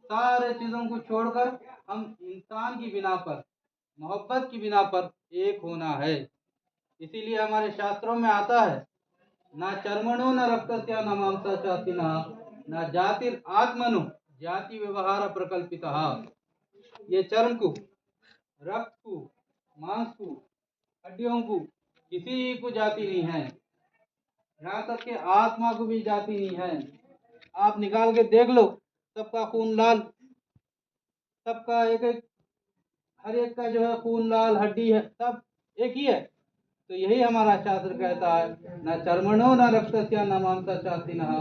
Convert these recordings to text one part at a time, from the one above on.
सारे चीजों को छोड़कर हम इंसान की बिना पर, मोहब्बत की बिना पर एक होना है। इसीलिए हमारे शास्त्रों में आता है, न चर्मणो न रक्तस्य न मांस चातिना न जातिर आत्मनु जाति व्यवहार प्रकल्पितः। ये चर्म को, रक्त को, मांस को, हड्डियों को किसी को जाति नहीं है, यहाँ तक कि आत्मा को भी जाति नहीं है। आप निकाल के देख लो, सबका खून लाल, सबका एक एक, हर एक का जो है खून लाल, हड्डी है, सब एक ही है। तो यही हमारा शास्त्र कहता है, न चर्मणो न रक्तस्य न मांस चातिनः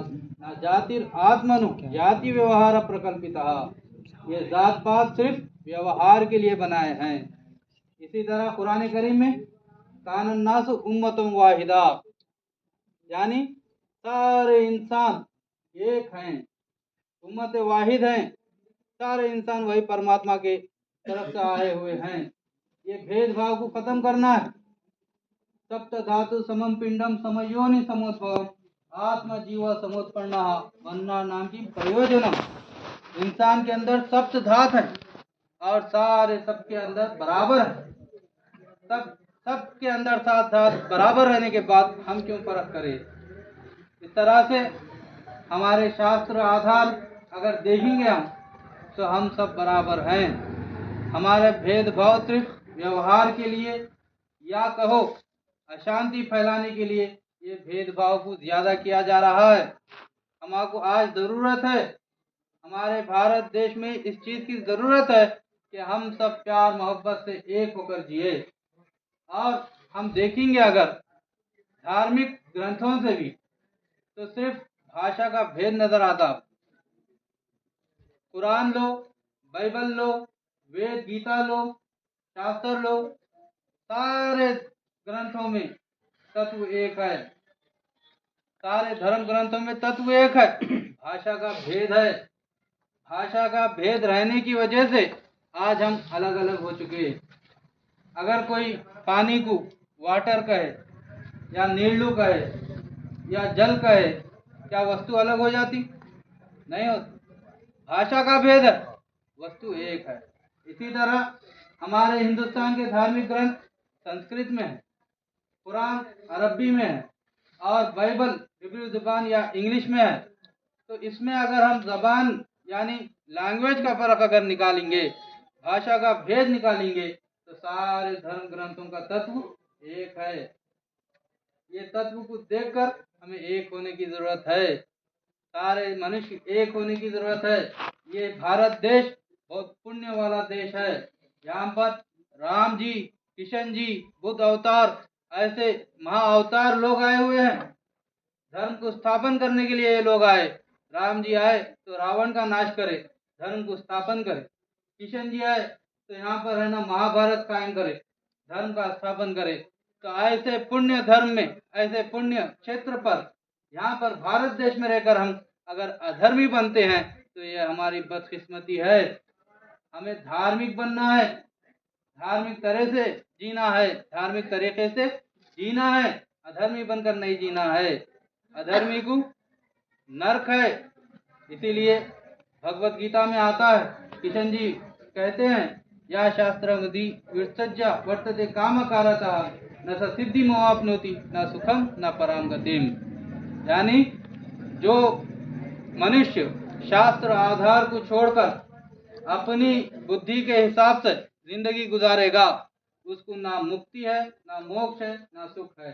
न जातिर आत्मनु जाति व्यवहार प्रकल्पितः। ये जात पात सिर्फ व्यवहार के लिए बनाए हैं। इसी तरह कुरान करीम में कानन नास उम्मतुम वाहिदा, यानी सारे इंसान एक हैं, उम्मत वाहिद हैं, सारे इंसान वही परमात्मा के तरफ से आए हुए हैं। ये भेदभाव को खत्म करना है। सप्त धातु समम पिंडम समयोनि समोद्भवम आत्मा जीव समुत्पन्ना वन्ना नाम की प्रयोजनम। इंसान के अंदर सप्त धात है और सारे सबके अंदर बराबर है। सब सबके अंदर सात धात बराबर रहने के बाद हम क्यों फर्क करें? इस तरह से हमारे शास्त्र आधार अगर देखेंगे हम, तो हम सब बराबर हैं। हमारे भेदभाव सिर्फ व्यवहार के लिए या कहो अशांति फैलाने के लिए ये भेदभाव को ज्यादा किया जा रहा है। हमको आज जरूरत है, हमारे भारत देश में इस चीज की जरूरत है कि हम सब प्यार मोहब्बत से एक होकर जिए। और हम देखेंगे अगर धार्मिक ग्रंथों से भी, तो सिर्फ भाषा का भेद नजर आता। कुरान लो, बाइबल लो, वेद गीता लो, शास्त्र लो, सारे ग्रंथों में तत्व एक है। सारे धर्म ग्रंथों में तत्व एक है, भाषा का भेद है। भाषा का भेद रहने की वजह से आज हम अलग अलग हो चुके हैं। अगर कोई पानी को वाटर कहे या नीलू कहे या जल कहे, क्या वस्तु अलग हो जाती? नहीं होती। भाषा का भेद है, वस्तु एक है। इसी तरह हमारे हिंदुस्तान के धार्मिक ग्रंथ संस्कृत में है, कुरान अरबी में है और बाइबल हिब्रू जुबान या इंग्लिश में है। तो इसमें अगर हम जबान यानी लैंग्वेज का फर्क अगर निकालेंगे, भाषा का भेद निकालेंगे, तो सारे धर्म ग्रंथों का तत्व एक है। ये तत्व को देखकर हमें एक होने की जरूरत है। सारे मनुष्य एक होने की जरूरत है। ये भारत देश बहुत पुण्य वाला देश है। यहाँ पर राम जी, किशन जी, बुद्ध अवतार, ऐसे महा अवतार लोग आए हुए हैं। धर्म को स्थापन करने के लिए ये लोग आए। राम जी आए तो रावण का नाश करे, धर्म को स्थापन करे। किशन जी आए तो यहाँ पर है ना महाभारत कायम करे, धर्म का स्थापन करे। तो ऐसे पुण्य धर्म में, ऐसे पुण्य क्षेत्र पर, यहाँ पर भारत देश में रहकर हम अगर अधर्मी बनते हैं, तो ये हमारी बदकिस्मती है। हमें धार्मिक बनना है, धार्मिक तरह से जीना है, धार्मिक तरीके से जीना है, अधर्मी बनकर नहीं जीना है। अधर्मी को नरक है। इसीलिए भगवत गीता में आता है, किशन जी कहते हैं, या शास्त्र विधि विसर्जा वर्तते काम कारता न स सिद्धि मोआपनोति न सुखम न पराम गतिम। यानी जो मनुष्य शास्त्र आधार को छोड़कर अपनी बुद्धि के हिसाब से जिंदगी गुजारेगा, उसको ना मुक्ति है, ना मोक्ष है, ना सुख है।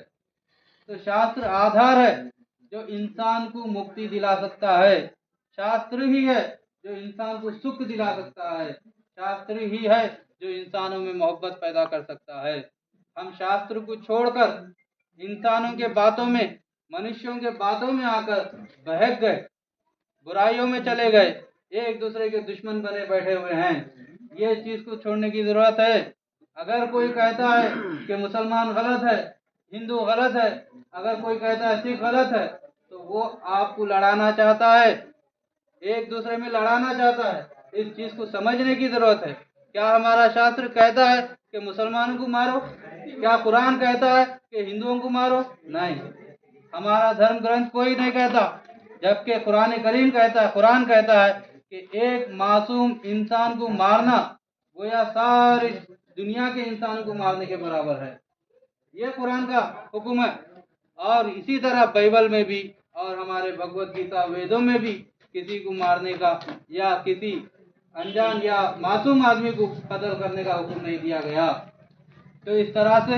तो शास्त्र आधार है जो इंसान को मुक्ति दिला सकता है। शास्त्र ही है जो इंसान को सुख दिला सकता है। शास्त्र ही है जो इंसानों में मोहब्बत पैदा कर सकता है। हम शास्त्र को छोड़कर इंसानों के बातों में, मनुष्यों के बातों में आकर बहक गए, बुराइयों में चले गए, एक दूसरे के दुश्मन बने बैठे हुए हैं। ये चीज को छोड़ने की जरूरत है। अगर कोई कहता है कि मुसलमान गलत है, हिंदू गलत है, अगर कोई कहता है सिख गलत है, तो वो आपको लड़ाना चाहता है, एक दूसरे में लड़ाना चाहता है। इस चीज को समझने की जरूरत है। क्या हमारा शास्त्र कहता है कि मुसलमानों को मारो? क्या कुरान कहता है कि हिंदुओं को मारो? नहीं, हमारा धर्म ग्रंथ कोई नहीं कहता। जबकि कुरान करीम कहता है, कुरान कहता है कि एक मासूम इंसान को मारना गोया सारी दुनिया के इंसानों को मारने के बराबर है। ये कुरान का हुक्म है। और इसी तरह बाइबल में भी और हमारे भगवत गीता वेदों में भी किसी को मारने का या किसी अनजान या मासूम आदमी को कत्ल करने का हुक्म नहीं दिया गया। तो इस तरह से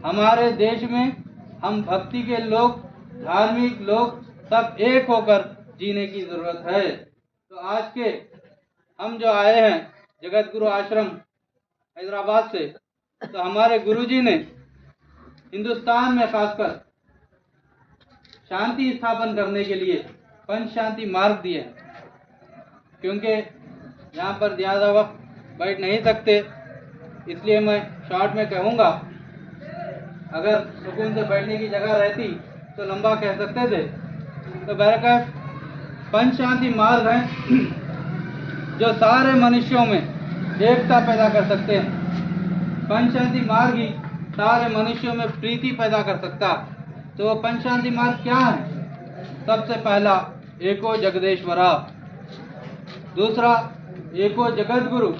हमारे देश में हम भक्ति के लोग, धार्मिक लोग सब एक होकर जीने की जरूरत है। तो आज के हम जो आए हैं जगत गुरु आश्रम हैदराबाद से, तो हमारे गुरुजी ने हिंदुस्तान में खासकर शांति स्थापन करने के लिए पंच शांति मार्ग दिए हैं। क्योंकि यहाँ पर ज़्यादा वक्त बैठ नहीं सकते, इसलिए मैं शॉर्ट में कहूँगा। अगर सुकून से बैठने की जगह रहती तो लंबा कह सकते थे। तो बहरकैफ पंच शांति मार्ग हैं जो सारे मनुष्यों में एकता पैदा कर सकते हैं। पंच शांति मार्ग ही सारे मनुष्यों में प्रीति पैदा कर सकता। तो पंच शांति मार्ग क्या है? सबसे पहला एको जगदेश्वरा, दूसरा एको जगत गुरु,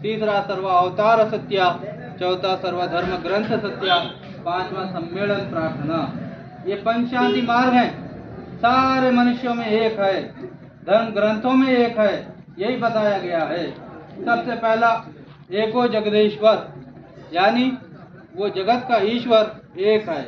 तीसरा सर्वावतार सत्या, चौथा सर्वधर्म ग्रंथ सत्या, पांचवा सम्मेलन प्रार्थना। ये पंच शांति मार्ग है, सारे मनुष्यों में एक है, धर्म ग्रंथों में एक है, यही बताया गया है। सबसे पहला एको जगदेश्वर, यानी वो जगत का ईश्वर एक है,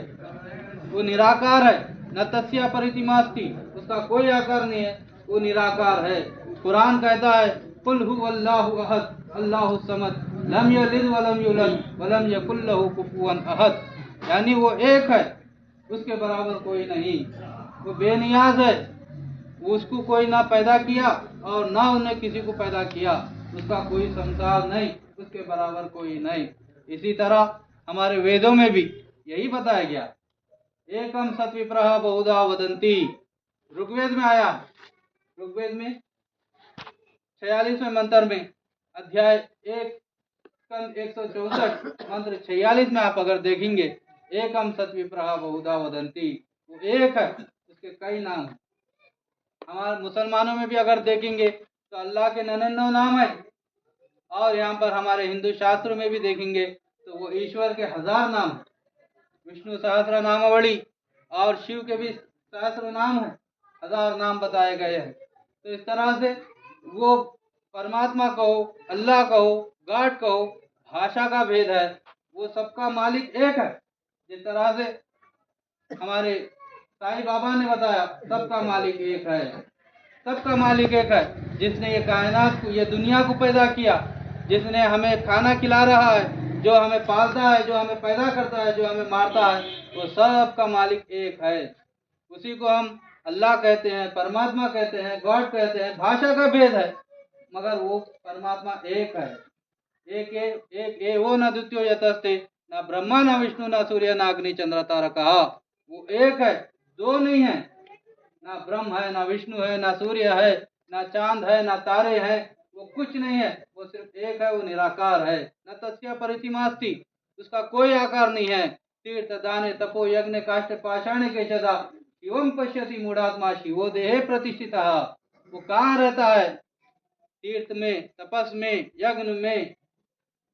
वो निराकार है। न तस्या परितिमास्ति, उसका कोई आकार नहीं है, वो निराकार है। कुरान कहता है कुल हुवल्लाहु अहद अल्लाहु समद लम यलिद वलम यूलद वलम यकुल लहु कुफुवन अहद, यानी वो एक है, उसके बराबर कोई नहीं, वो बेनियाज है, उसको कोई ना पैदा किया और ना उन्हें किसी को पैदा किया, उसका कोई संसार नहीं, उसके बराबर कोई नहीं। इसी तरह हमारे वेदों में भी यही बताया गया, एकम सत्विप्रह बहुधा वदंती। ऋग्वेद में आया, ऋग्वेद में 46वें मंत्र में अध्याय 1 स्कंद 164 मंत्र 46 में आप अगर देखेंगे, एकम सत्विप्रह बहुधा वदंती, वो एक है, उसके कई नाम हैं। हमारे मुसलमानों में भी अगर देखेंगे तो अल्लाह के 99 नाम है, और यहाँ पर हमारे हिंदू शास्त्र में भी देखेंगे तो वो ईश्वर के 1000 नाम है। विष्णु सहस्त्र नामावली और शिव के भी सहस्त्र नाम है, 1000 नाम बताए गए हैं। तो इस तरह से वो परमात्मा कहो, अल्लाह कहो, गॉड कहो, भाषा का भेद है, वो सबका मालिक एक है। जिस तरह से हमारे साईं बाबा ने बताया सबका मालिक एक है, सबका मालिक एक है। जिसने ये कायनात को, ये दुनिया को पैदा किया, जिसने हमें खाना खिला रहा है, जो हमें पालता है, जो हमें पैदा करता है, जो हमें मारता है, वो सबका मालिक एक है। उसी को हम अल्लाह कहते हैं, परमात्मा कहते हैं, गॉड कहते हैं। भाषा का भेद है मगर वो परमात्मा एक है। एक एवो न द्वितीयो यतस्ते, न ब्रह्मा न विष्णु न सूर्य न अग्नि चंद्र तारका। वो एक है, दो नहीं है, ना ब्रह्म है, ना विष्णु है, ना सूर्य है, ना चांद है, ना तारे हैं, वो कुछ नहीं है, वो सिर्फ एक है, वो निराकार है। न तस्या परितिमास्ति, उसका कोई आकार नहीं है। तीर्थ दाने तपो यज्ञ काष्ठ पाषाण के चदा शिवम पश्यति मूढ़ात्मा शिवो देहे प्रतिष्ठिता। वो कहाँ रहता है? तीर्थ में, तपस में, यज्ञ में।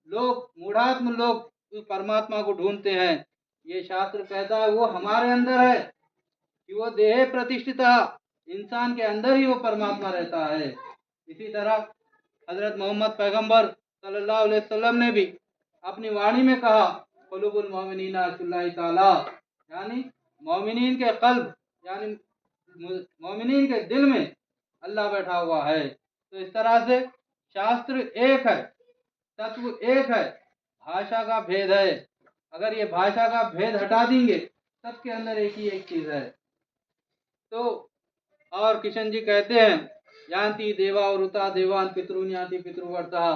लोग, मूढ़ात्म लोग उस परमात्मा को ढूंढते हैं। ये शास्त्र कहता है वो हमारे अंदर है कि वो देह प्रतिष्ठिता, इंसान के अंदर ही वो परमात्मा रहता है। इसी तरह हजरत मोहम्मद पैगंबर सल्लल्लाहु अलैहि वसल्लम ने भी अपनी वाणी में कहा कुलुबुल मोमिनीन अल्लाह ताला, यानी मोमिनीन के कल्ब, यानी मोमिनीन के दिल में अल्लाह बैठा हुआ है। तो इस तरह से शास्त्र एक है, तत्व एक है, भाषा का भेद है। अगर ये भाषा का भेद हटा देंगे, सबके अंदर एक ही एक चीज है। तो और किशन जी कहते हैं यान्ति देवा वृता देवान पितृन यान्ति पितृवर्ता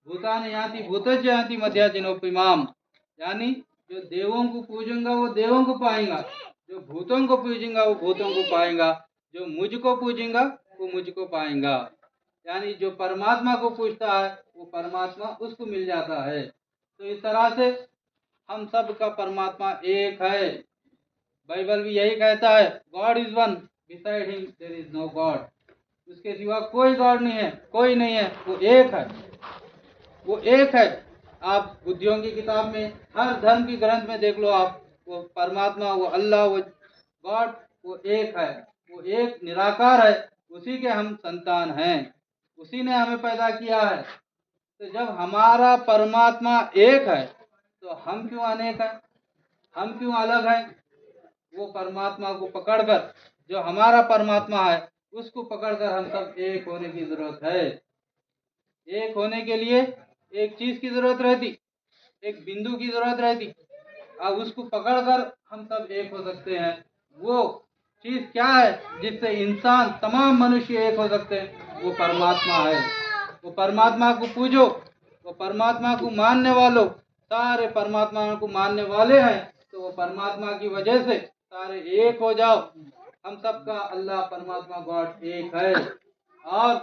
भूतान यान्ति भूतज यान्ति मध्याजिनोपिमाम, यानी जो देवों को पूजेगा वो देवों को पाएगा, जो भूतों को पूजेगा वो भूतों को पाएगा, जो मुझको पूजेगा वो मुझको पाएगा। यानी जो परमात्मा को पूजता है वो परमात्मा उसको मिल जाता है। तो इस तरह से हम सब का परमात्मा एक है। बाइबल भी यही कहता है, God is one, beside him there is no God. उसके सिवा कोई गॉड नहीं है, कोई नहीं है, वो एक है, वो एक है। आप बुद्धियों की किताब में, हर धर्म की ग्रंथ में देख लो आप, वो परमात्मा, वो अल्लाह, वो गॉड, वो एक है, वो एक निराकार है। उसी के हम संतान हैं, उसी ने हमें पैदा किया है। तो जब हमारा परमात्मा एक है तो हम क्यों अनेक हैं, हम क्यों अलग हैं? वो परमात्मा को पकड़कर, जो हमारा परमात्मा है उसको पकड़कर हम सब एक होने की जरूरत है। एक होने के लिए एक चीज की जरूरत रहती, एक बिंदु की जरूरत रहती। अब उसको पकड़कर हम सब एक हो सकते हैं। वो चीज क्या है जिससे इंसान, तमाम मनुष्य एक हो सकते हैं? वो परमात्मा है। वो परमात्मा को पूजो, वो परमात्मा को मानने वालों, सारे परमात्मा को मानने वाले हैं तो वो परमात्मा की वजह से सारे एक हो जाओ। हम सबका अल्लाह परमात्मा गॉड एक है। और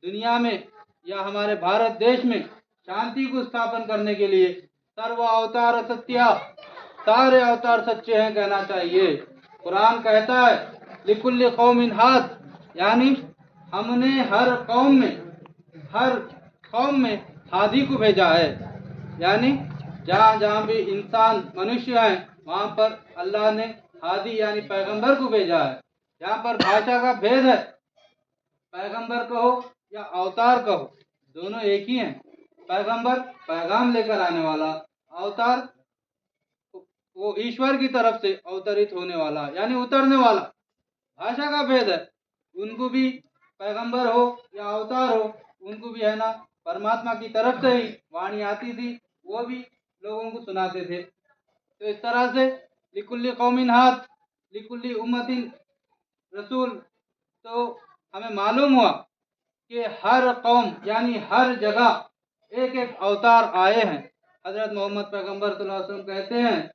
दुनिया में या हमारे भारत देश में शांति को स्थापन करने के लिए सर्व अवतार सत्य, सारे अवतार सच्चे हैं कहना चाहिए। कुरान कहता है लिकुल्ल कौमिन हाद, यानी हमने हर कौम में हादी को भेजा है। यानी जहाँ जहाँ भी इंसान मनुष्य हैं वहाँ पर अल्लाह ने हादी यानी पैगंबर को भेजा है। यहाँ पर भाषा का भेद है, पैगंबर कहो या अवतार कहो, दोनों एक ही हैं। पैगंबर पैगाम लेकर आने वाला, अवतार वो ईश्वर की तरफ से अवतरित होने वाला यानी उतरने वाला। भाषा का भेद है, उनको भी पैगंबर हो या अवतार हो, उनको भी है ना परमात्मा की तरफ से ही वाणी आती थी, वो भी लोगों को सुनाते थे। तो इस तरह से लिकुल्ली कौमिन हाद, लिकुल्ली उम्मतिन रसूल। तो हमें मालूम हुआ कि हर कौम यानी हर जगह एक एक अवतार आए हैं। हजरत मोहम्मद पैगंबर सल्लल्लाहु अलैहि वसल्लम कहते हैं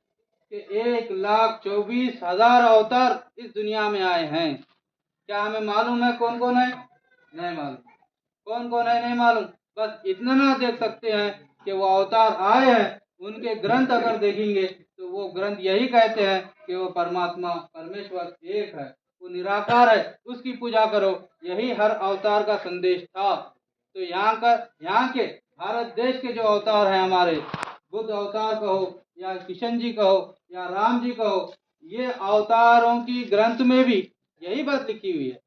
कि 1,24,000 अवतार इस दुनिया में आए हैं। क्या हमें मालूम है कौन कौन है? नहीं मालूम। कौन कौन है नहीं मालूम। बस इतना ना देख सकते हैं कि वो अवतार आए हैं। उनके ग्रंथ अगर देखेंगे तो वो ग्रंथ यही कहते हैं कि वो परमात्मा परमेश्वर एक है, वो निराकार है, उसकी पूजा करो। यही हर अवतार का संदेश था। तो यहाँ के भारत देश के जो अवतार हैं हमारे, बुद्ध अवतार कहो या किशन जी कहो या राम जी कहो, ये अवतारों की ग्रंथ में भी यही बात लिखी हुई है।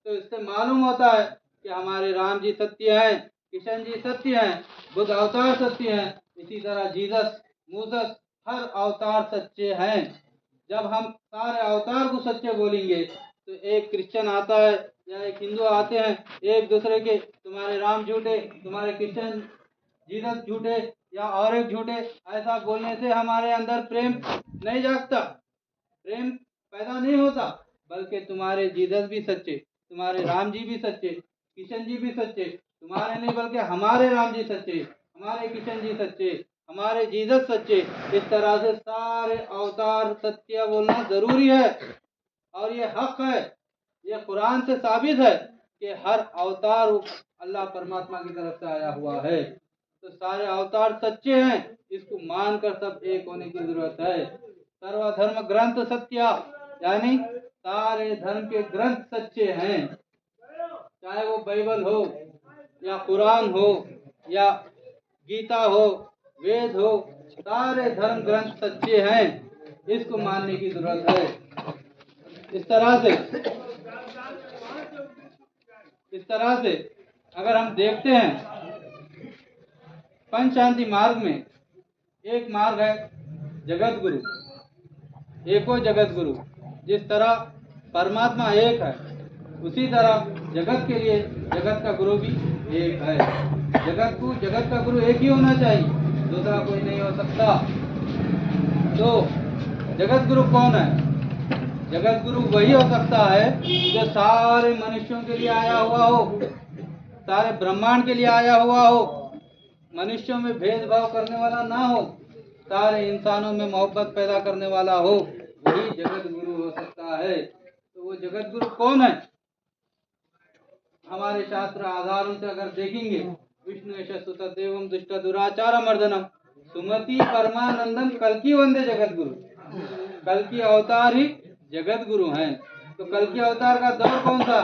तो इससे मालूम होता है कि हमारे राम जी सत्य हैं, किशन जी सत्य हैं, बुद्ध अवतार सत्य हैं, इसी तरह जीसस, मूसस, हर अवतार सच्चे हैं। जब हम सारे अवतार को सच्चे बोलेंगे तो एक क्रिश्चियन आता है या एक हिंदू आते हैं, एक दूसरे के तुम्हारे राम झूठे, तुम्हारे क्रिश्चियन जीसस झूठे या और एक झूठे, ऐसा बोलने से हमारे अंदर प्रेम नहीं जागता, प्रेम पैदा नहीं होता। बल्कि तुम्हारे जीसस भी सच्चे, तुम्हारे राम जी भी सच्चे, किशन जी भी सच्चे, तुम्हारे नहीं बल्कि हमारे राम जी सच्चे, हमारे किशन जी सच्चे, हमारे जीसस सच्चे। इस तरह से सारे अवतार सत्य बोलना जरूरी है और ये हक है। ये कुरान से साबित है कि हर अवतार अल्लाह परमात्मा की तरफ से आया हुआ है। तो सारे अवतार सच्चे हैं, इसको मानकर सब एक होने की जरूरत है। सर्वधर्म ग्रंथ सत्य, यानी सारे धर्म के ग्रंथ सच्चे हैं। चाहे वो बाइबल हो या कुरान हो या गीता हो, वेद हो, सारे धर्म ग्रंथ सच्चे हैं, इसको मानने की जरूरत है। इस तरह से अगर हम देखते हैं पंच शांति मार्ग में एक मार्ग है जगत गुरु, एको जगत गुरु। जिस तरह परमात्मा एक है उसी तरह जगत के लिए जगत का गुरु भी एक है। जगत का गुरु एक ही होना चाहिए, दूसरा कोई नहीं हो सकता। तो जगत गुरु कौन है? जगत गुरु वही हो सकता है जो सारे मनुष्यों के लिए आया हुआ हो, सारे ब्रह्मांड के लिए आया हुआ हो, मनुष्यों में भेदभाव करने वाला ना हो, सारे इंसानों में मोहब्बत पैदा करने वाला हो, वही जगत गुरु हो सकता है। तो वो जगत गुरु कौन है? हमारे शास्त्र आधारों से अगर देखेंगे, विष्णु यश सुत देवम दुष्ट दुराचार मर्दनम सुमति परमानंदम कल्कि वंदे जगत गुरु। कल की अवतार ही जगत गुरु हैं। तो कल की अवतार का दौर कौन सा?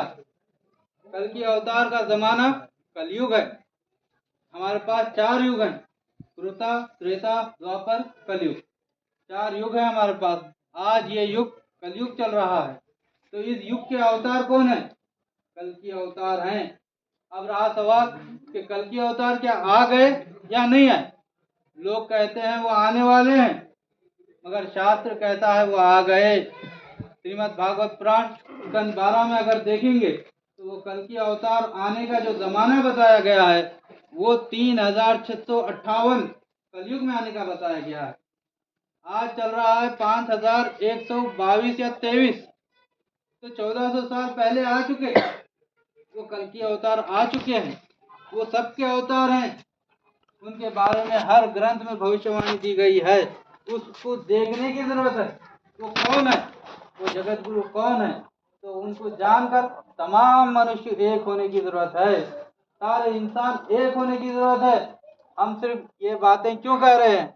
कल की अवतार का जमाना कलयुग है। हमारे पास 4 युग हैं, कृता, त्रेता, द्वापर, कलयुग। 4 युग है हमारे पास। आज ये युग कलयुग चल रहा है। तो इस युग के अवतार कौन है? कल की अवतार हैं। अब रहा सवाल कि कल की अवतार क्या आ गए या नहीं आए? लोग कहते हैं वो आने वाले हैं, मगर शास्त्र कहता है वो आ गए। श्रीमद् भागवत पुराण स्कंद 12 में अगर देखेंगे तो वो कल की अवतार आने का जो जमाना बताया गया है वो 3658 कलयुग में आने का बताया गया है। आज चल रहा है 5122 या 23, तो 1400 साल पहले आ चुके। वो कल की अवतार आ चुके हैं, वो सबके अवतार हैं। उनके बारे में हर ग्रंथ में भविष्यवाणी दी गई है। उसको देखने की जरूरत है। वो कौन है, वो जगत गुरु कौन है, तो उनको जानकर तमाम मनुष्य एक होने की जरूरत है। सारे इंसान एक होने की जरूरत है। हम सिर्फ ये बातें क्यों कह रहे हैं?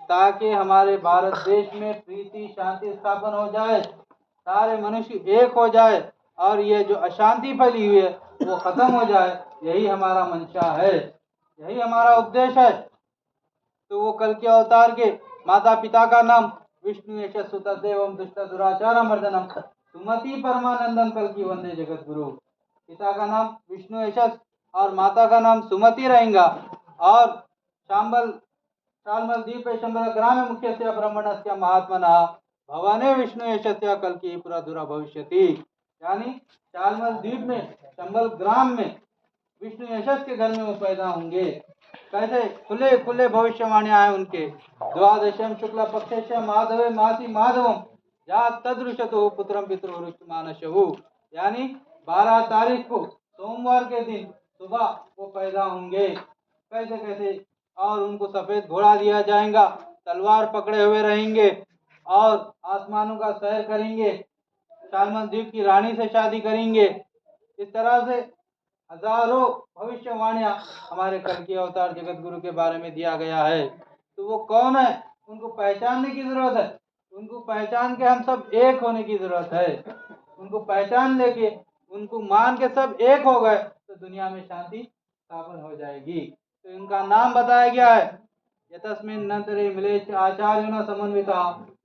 ताकि हमारे भारत देश में प्रीति शांति स्थापन हो जाए, सारे मनुष्य एक हो जाए और ये जो अशांति फैली हुई है वो खत्म हो जाए। यही हमारा मंशा है, यही हमारा उपदेश है। तो वो कल के अवतार के माता पिता का नाम विष्णु यशस सुत देवम दुष्ट दुराचार मर्दनम सुमति परमानंदम कल की वंदे जगत गुरु। पिता का नाम विष्णु यशस और माता का नाम सुमति रहेगा। और शांबल शालमल द्वीप शंबर ग्राम मुख्य से ब्राह्मण से महात्मना भवाने विष्णु यशस्या कल की पुरा धुरा भविष्यति। यानी शालमल द्वीप में शंबल ग्राम में विष्णु यशस के घर में वो पैदा होंगे। कैसे खुले खुले भविष्यवाणियां हैं उनके। द्वादशम शुक्ला पक्ष माधवे मासी माधवम या तदृशतो पुत्रम पितृ मानसहु। यानी 12 तारीख को सोमवार के दिन सुबह वो पैदा होंगे। कैसे कैसे, और उनको सफेद घोड़ा दिया जाएगा, तलवार पकड़े हुए रहेंगे और आसमानों का सैर करेंगे, शालमल द्वीप की रानी से शादी करेंगे। इस तरह से हजारों भविष्यवाणियां हमारे कल की अवतार जगत गुरु के बारे में दिया गया है। तो वो कौन है, उनको पहचानने की जरूरत है। उनको पहचान के हम सब एक होने की जरूरत है। उनको पहचान लेके उनको मान के सब एक हो गए तो दुनिया में शांति स्थापन हो जाएगी। तो इनका नाम बताया गया है, यतस्मिन् नंतरे मिलेच आचार्युना समन्विता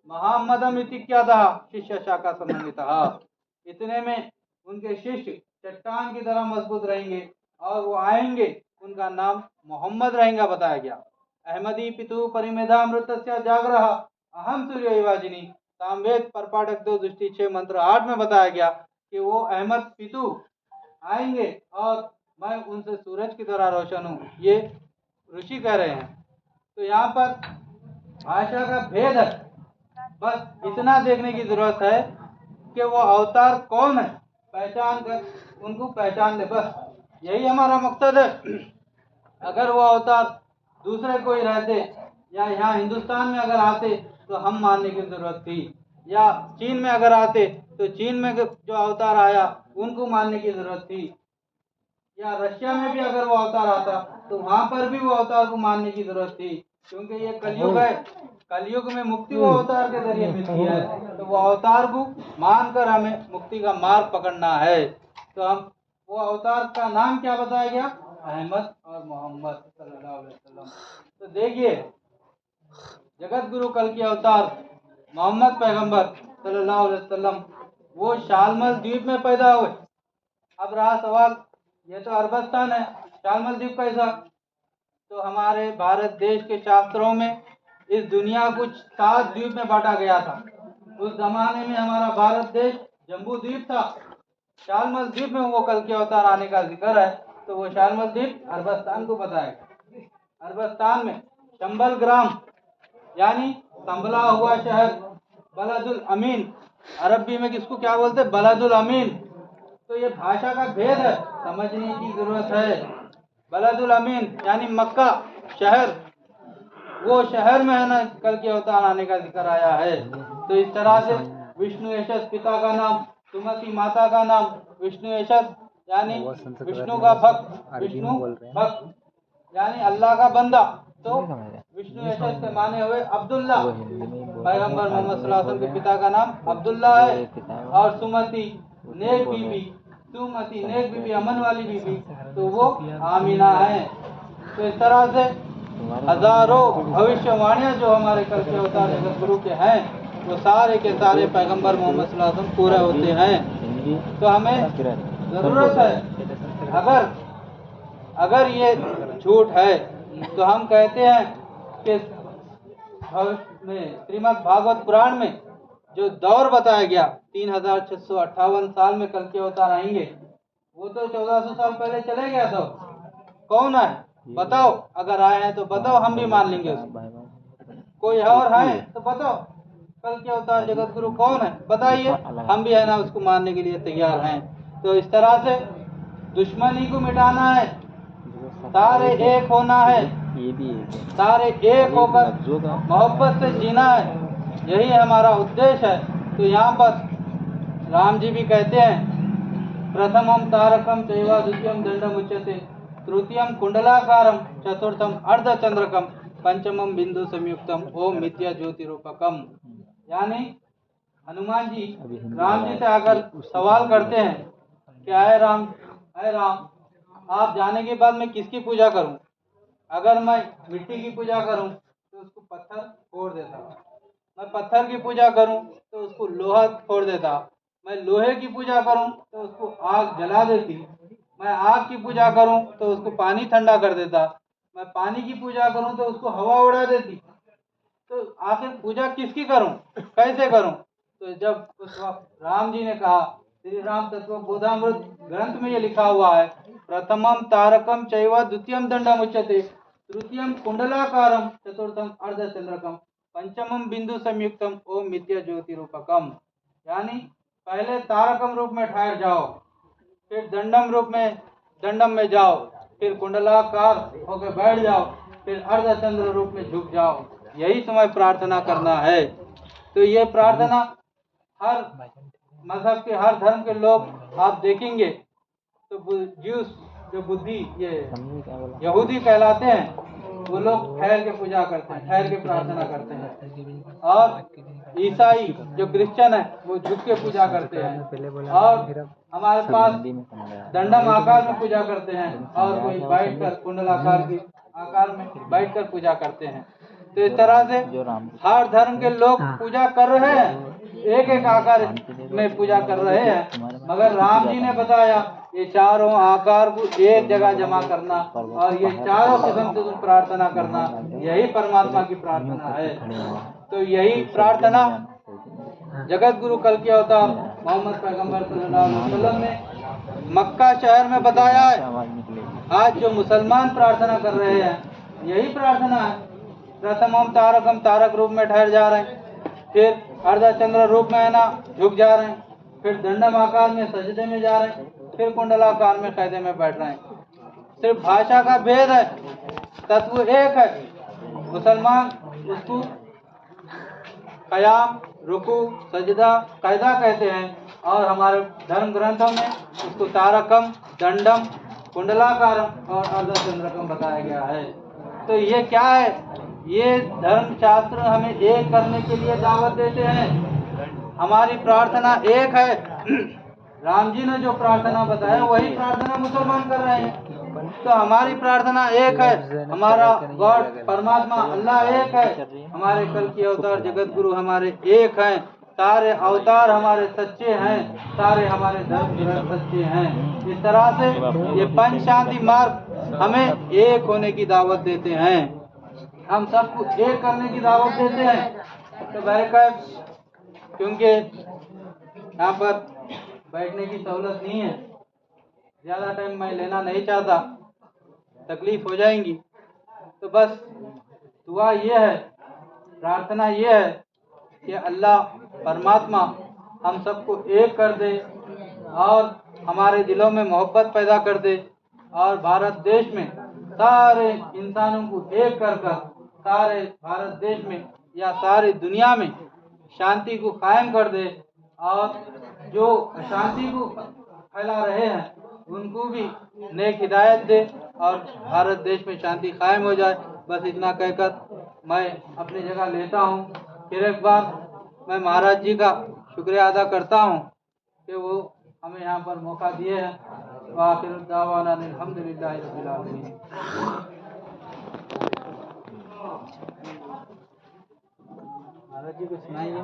महामदम इति क्या था शिष्य शाखा समन्विता। इतने में उनके शिष्य चट्टान की तरह मजबूत रहेंगे और वो आएंगे, उनका नाम मोहम्मद रहेगा बताया गया। अहमदी पितु परिमेधा मृत जागरह अहम सूर्यवाजिनी सामवेद परपाठक 2 दृष्टि 6 मंत्र 8 में बताया गया कि वो अहमद पितु आएंगे और मैं उनसे सूरज की तरह रोशन हूँ। ये ऋषि कह रहे हैं। तो यहाँ पर भाषा का भेद है, बस इतना देखने की जरूरत है कि वो अवतार कौन है, पहचान कर उनको पहचान ले, बस यही हमारा मकसद है। अगर वो अवतार दूसरे कोई रहते या यहाँ हिंदुस्तान में अगर आते तो हम मानने की जरूरत थी, या चीन में अगर आते तो चीन में जो अवतार आया उनको मानने की जरूरत थी, या रशिया में भी अगर वो अवतार आता तो वहां पर भी वो अवतार को मानने की जरूरत थी। क्योंकि ये कलयुग है, कलयुग में मुक्ति वो अवतार के जरिए मिलती है। तो वो अवतार को मानकर हमें मुक्ति का मार्ग पकड़ना है। तो हम वो अवतार का नाम क्या बताया गया, अहमद और मोहम्मद सल्लल्लाहु अलैहि वसल्लम। तो देखिए जगत गुरु कल की अवतार मोहम्मद पैगंबर सल्लल्लाहु अलैहि वसल्लम वो शालमल द्वीप में पैदा हुए। अब रहा सवाल, ये तो अरबस्तान है, शालमल द्वीप कैसा? तो हमारे भारत देश के शास्त्रों में इस दुनिया को 7 द्वीप में बांटा गया था। उस जमाने में हमारा भारत देश जम्बू द्वीप था। शालमल द्वीप में वो कल के अवतार आने का जिक्र है। तो वो शालमल द्वीप अरबस्तान को बताएगा। अरबस्तान में शंबल ग्राम यानी संभला हुआ शहर, बलदुल अमीन, अरबी में किसको क्या बोलते हैं, बलदुल अमीन। तो ये भाषा का भेद है, समझने की जरूरत है। बलदुल अमीन यानी मक्का शहर, वो शहर में है ना कल के अवतार आने का जिक्र आया है। तो इस तरह से विष्णु यशस पिता का नाम, सुमति माता का नाम, विष्णु यशस यानी विष्णु का भक्त, विष्णु भक्त यानी अल्लाह का बंदा। तो विष्णु यशस के माने हुए अब्दुल्ला, पैगंबर मोहम्मद सल्लल्लाहु अलैहि वसल्लम के पिता का नाम अब्दुल्ला है। और सुमति नेक बीबी, तुम अति नेक बीबी, अमन वाली बीबी, तो वो आमीना है। तो इस तरह से हजारों भविष्यवाणियां जो हमारे कल के अवतार जगत गुरु के हैं, वो सारे के सारे पैगंबर मोहम्मद सल्लल्लाहु अलैहि वसल्लम पूरे होते हैं। तो हमें जरूरत है, अगर ये झूठ है तो हम कहते हैं कि भविष्य में श्रीमद् भागवत पुराण में जो दौर बताया गया 3658 साल में कल के अवतार आएंगे, वो तो 1400 साल पहले चले गया था। कौन है बताओ, अगर आए हैं तो बताओ, हम भी मान लेंगे उसको। कोई और है तो बताओ, कल के अवतार जगत गुरु कौन है बताइए, हम भी है ना उसको मानने के लिए तैयार हैं। तो इस तरह से दुश्मनी को मिटाना है, सारे एक होना है, सारे एक होकर मोहब्बत से जीना है, यही हमारा उद्देश्य है। तो यहाँ पर राम जी भी कहते हैं, प्रथमम तारकम चैवा द्वितीयम दंडम उच्यते, तृतीयम कुंडलाकारम, चतुर्थम अर्धचंद्रकम, पंचमम बिंदु संयुक्तम ओम मिथ्या ज्योति रूपकम। यानी हनुमान जी राम जी से आकर सवाल करते हैं कि अय राम आप जाने के बाद मैं किसकी पूजा करूं? अगर मैं मिट्टी की पूजा करूं तो उसको पत्थर फोड़ देता, मैं पत्थर की पूजा करूं तो उसको लोहा फोड़ देता, मैं लोहे की पूजा करूं तो उसको आग जला देती, मैं आग की पूजा करूं तो उसको पानी ठंडा कर देता, मैं पानी की पूजा करूं तो उसको हवा उड़ा देती। तो आखिर पूजा किसकी करूं, कैसे करूं? तो जब उस वक्त राम जी ने कहा, श्री राम तत्वबोधामृत ग्रंथ में ये लिखा हुआ है, प्रथमम तारकम चैव द्वितीयम दंडम उच्यते, तृतीयम कुंडलाकारम, चतुर्थम अर्धचंद्रकम, पंचमम बिंदु संयुक्तम ओम मिथ्या ज्योति रूपकम। यानी पहले तारकम रूप में ठहर जाओ, फिर दंडम में जाओ, फिर कुंडलाकार होकर बैठ जाओ, फिर अर्धचंद्र रूप में झुक जाओ। यही तुम्हें प्रार्थना करना है। तो ये प्रार्थना हर मजहब के, हर धर्म के लोग आप देखेंगे तो ज्यूस जो बुद्धि ये यहूदी कहलाते हैं, वो लोग ठहर के पूजा करते हैं, ठहर के प्रार्थना करते हैं। और ईसाई जो क्रिश्चियन है वो झुक के पूजा करते हैं। और हमारे पास दंडम आकार में पूजा करते हैं, और कोई बैठकर कुंडलाकार के आकार में बैठकर पूजा करते हैं। तो इस तरह से हर धर्म के लोग पूजा कर रहे हैं, एक एक आकार में पूजा कर रहे हैं, मगर राम जी ने बताया ये चारों आकार को एक जगह जमा करना और ये चारों किस्म से तुम प्रार्थना करना, यही परमात्मा की प्रार्थना है। तो यही प्रार्थना जगत गुरु कल के अवतार मोहम्मद पैगंबर सल्लल्लाहु अलैहि वसल्लम ने मक्का शहर में बताया है। आज जो मुसलमान प्रार्थना कर रहे हैं, यही प्रार्थना है। प्रथम तारकम, तारक रूप में ठहर जा रहे हैं, फिर अर्धचंद्र रूप में है ना झुक जा रहे हैं, फिर दंडम आकार में सजदे में जा रहे हैं, फिर कुंडलाकार में कैदे में बैठ रहे हैं। सिर्फ भाषा का भेद है, तत्व एक है। मुसलमान उसको कयाम, रुकू, सजदा, कैदा कहते हैं, और हमारे धर्म ग्रंथों में उसको तारकम, दंडम, कुंडलाकारम और अर्धचंद्रकम बताया गया है। तो ये क्या है? ये धर्म शास्त्र हमें एक करने के लिए दावत देते हैं। हमारी प्रार्थना एक है। राम जी ने जो प्रार्थना बताया वही प्रार्थना मुसलमान कर रहे हैं। तो हमारी प्रार्थना एक है, हमारा गॉड परमात्मा अल्लाह एक है, हमारे कल की अवतार जगत गुरु हमारे एक हैं, सारे अवतार हमारे सच्चे हैं, सारे हमारे धर्म ग्रंथ सच्चे हैं। इस तरह से ये पंच शांति मार्ग हमें एक होने की दावत देते हैं, हम सबको एक करने की दावत देते हैं। तो बैरकैफ, क्योंकि यहाँ पर बैठने की सहूलत नहीं है, ज़्यादा टाइम मैं लेना नहीं चाहता, तकलीफ हो जाएंगी। तो बस दुआ ये है, प्रार्थना ये है कि अल्लाह परमात्मा हम सबको एक कर दे और हमारे दिलों में मोहब्बत पैदा कर दे, और भारत देश में सारे इंसानों को एक कर सारे भारत देश में या सारी दुनिया में शांति को कायम कर दे, और जो अशांति को फैला रहे हैं उनको भी नेक हिदायत दे और भारत देश में शांति कायम हो जाए। बस इतना कहकर मैं अपनी जगह लेता हूँ। फिर एक बार मैं महाराज जी का शुक्रिया अदा करता हूँ कि वो हमें यहाँ पर मौका दिए हैं। वाखिर दावाना अल्हम्दुलिल्लाहि रब्बिल आलमीन। महाराज जी को सुनाइए।